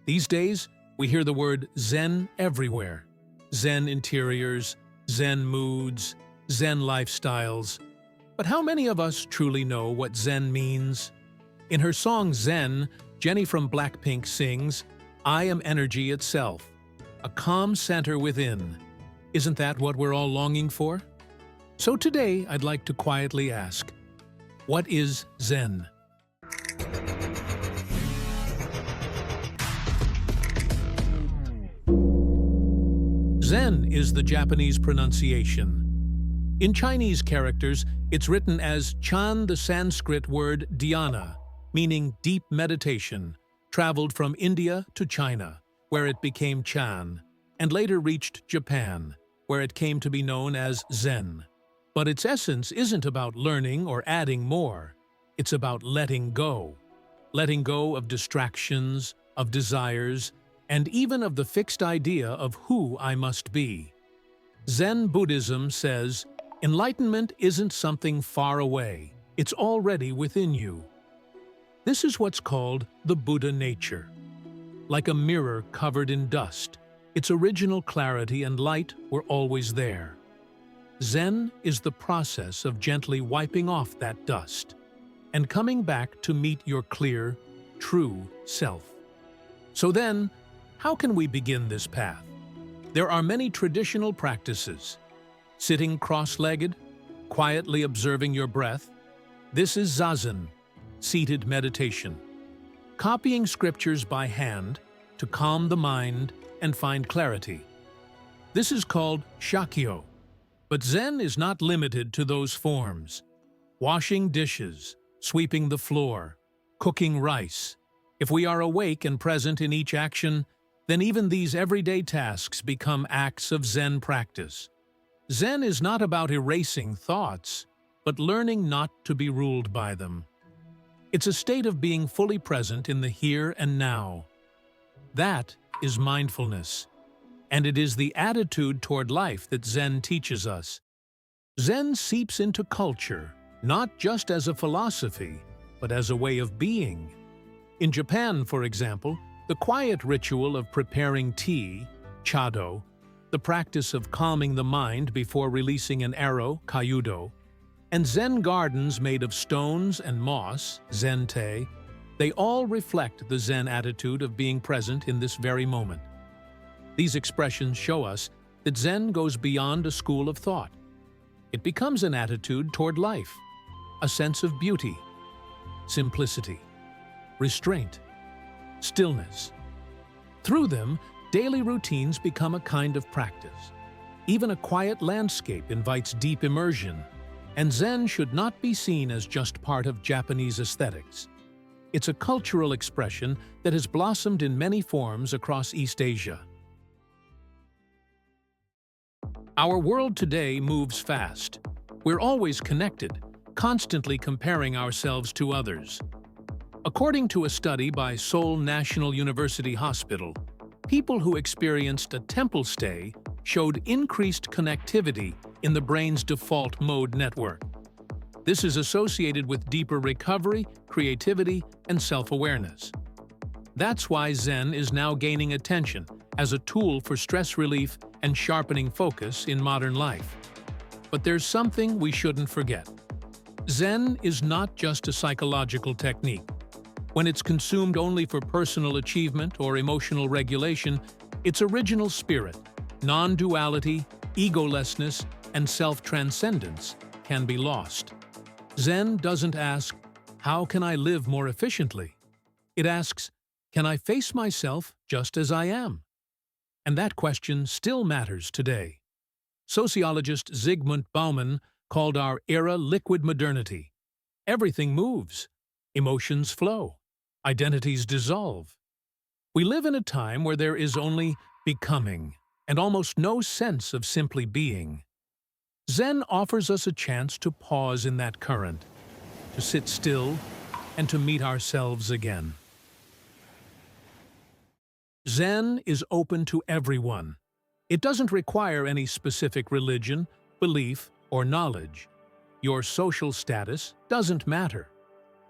These days, we hear the word Zen everywhere. Zen interiors, Zen moods, Zen lifestyles. But how many of us truly know what Zen means? In her song Zen, Jennie from Blackpink sings, "I am energy itself, a calm center within." Isn't that what we're all longing for? So today, I'd like to quietly ask, what is Zen? Zen is the Japanese pronunciation. In Chinese characters, it's written as Chan, the Sanskrit word dhyana, meaning deep meditation, traveled from India to China, where it became Chan, and later reached Japan, where it came to be known as Zen. But its essence isn't about learning or adding more. It's about letting go. Letting go of distractions, of desires, and even of the fixed idea of who I must be. Zen Buddhism says, enlightenment isn't something far away. It's already within you. This is what's called the Buddha nature. Like a mirror covered in dust, its original clarity and light were always there. Zen is the process of gently wiping off that dust and coming back to meet your clear, true self. So then, how can we begin this path? There are many traditional practices. Sitting cross-legged, quietly observing your breath. This is Zazen, seated meditation. Copying scriptures by hand to calm the mind and find clarity. This is called Shakyo. But Zen is not limited to those forms. Washing dishes, sweeping the floor, cooking rice. If we are awake and present in each action, then even these everyday tasks become acts of Zen practice. Zen is not about erasing thoughts, but learning not to be ruled by them. It's a state of being fully present in the here and now. That is mindfulness, and it is the attitude toward life that Zen teaches us. Zen seeps into culture, not just as a philosophy, but as a way of being. In Japan, for example, the quiet ritual of preparing tea, chado, the practice of calming the mind before releasing an arrow, kayudo, and Zen gardens made of stones and moss, zen-te, they all reflect the Zen attitude of being present in this very moment. These expressions show us that Zen goes beyond a school of thought. It becomes an attitude toward life, a sense of beauty, simplicity, restraint, stillness. Through them, daily routines become a kind of practice. Even a quiet landscape invites deep immersion, and Zen should not be seen as just part of Japanese aesthetics. It's a cultural expression that has blossomed in many forms across East Asia. Our world today moves fast. We're always connected, constantly comparing ourselves to others. According to a study by Seoul National University Hospital, people who experienced a temple stay showed increased connectivity in the brain's default mode network. This is associated with deeper recovery, creativity, and self-awareness. That's why Zen is now gaining attention as a tool for stress relief and sharpening focus in modern life. But there's something we shouldn't forget. Zen is not just a psychological technique. When it's consumed only for personal achievement or emotional regulation, its original spirit, non-duality, egolessness, and self-transcendence can be lost. Zen doesn't ask, how can I live more efficiently? It asks, can I face myself just as I am? And that question still matters today. Sociologist Zygmunt Bauman called our era liquid modernity. Everything moves. Emotions flow. Identities dissolve. We live in a time where there is only becoming and almost no sense of simply being. Zen offers us a chance to pause in that current, to sit still, and to meet ourselves again. Zen is open to everyone. It doesn't require any specific religion, belief, or knowledge. Your social status doesn't matter.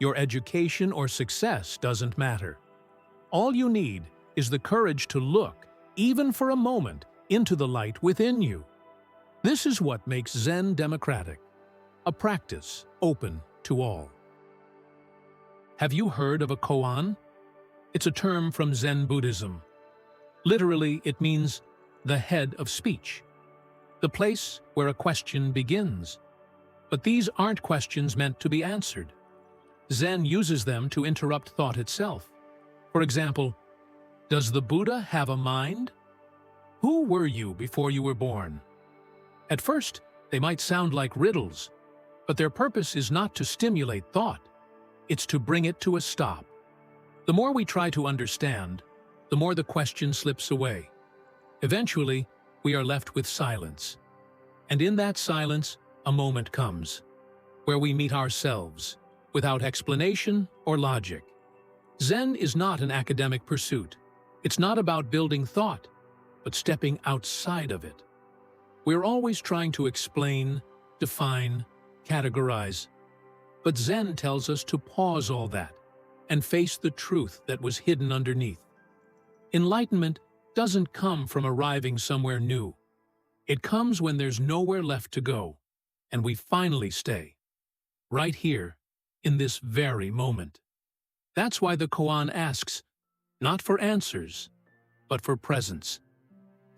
Your education or success doesn't matter. All you need is the courage to look, even for a moment, into the light within you. This is what makes Zen democratic, a practice open to all. Have you heard of a Koan? It's a term from Zen Buddhism. Literally, it means the head of speech, the place where a question begins. But these aren't questions meant to be answered. Zen uses them to interrupt thought itself. For example, does the Buddha have a mind? Who were you before you were born? At first, they might sound like riddles, but their purpose is not to stimulate thought. It's to bring it to a stop. The more we try to understand, the more the question slips away. Eventually, we are left with silence. And in that silence, a moment comes, where we meet ourselves, without explanation or logic. Zen is not an academic pursuit. It's not about building thought, but stepping outside of it. We're always trying to explain, define, categorize. But Zen tells us to pause all that and face the truth that was hidden underneath. Enlightenment doesn't come from arriving somewhere new. It comes when there's nowhere left to go, and we finally stay, right here, in this very moment. That's why the Koan asks, not for answers, but for presence.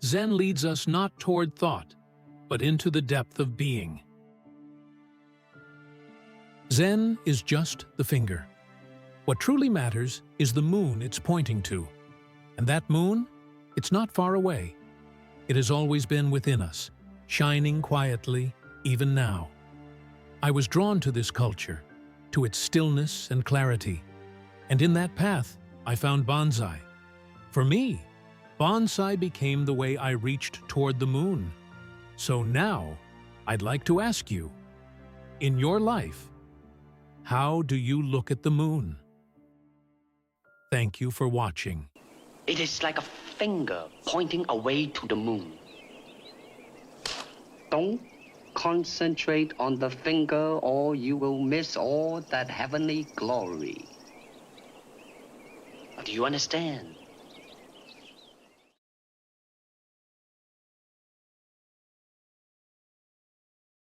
Zen leads us not toward thought, but into the depth of being. Zen is just the finger. What truly matters is the moon it's pointing to. And that moon, it's not far away. It has always been within us, shining quietly, even now. I was drawn to this culture, to its stillness and clarity. And in that path, I found bonsai. For me, bonsai became the way I reached toward the moon. So now, I'd like to ask you, in your life, how do you look at the moon? Thank you for watching. It is like a finger pointing away to the moon. Don't concentrate on the finger or you will miss all that heavenly glory. Do you understand?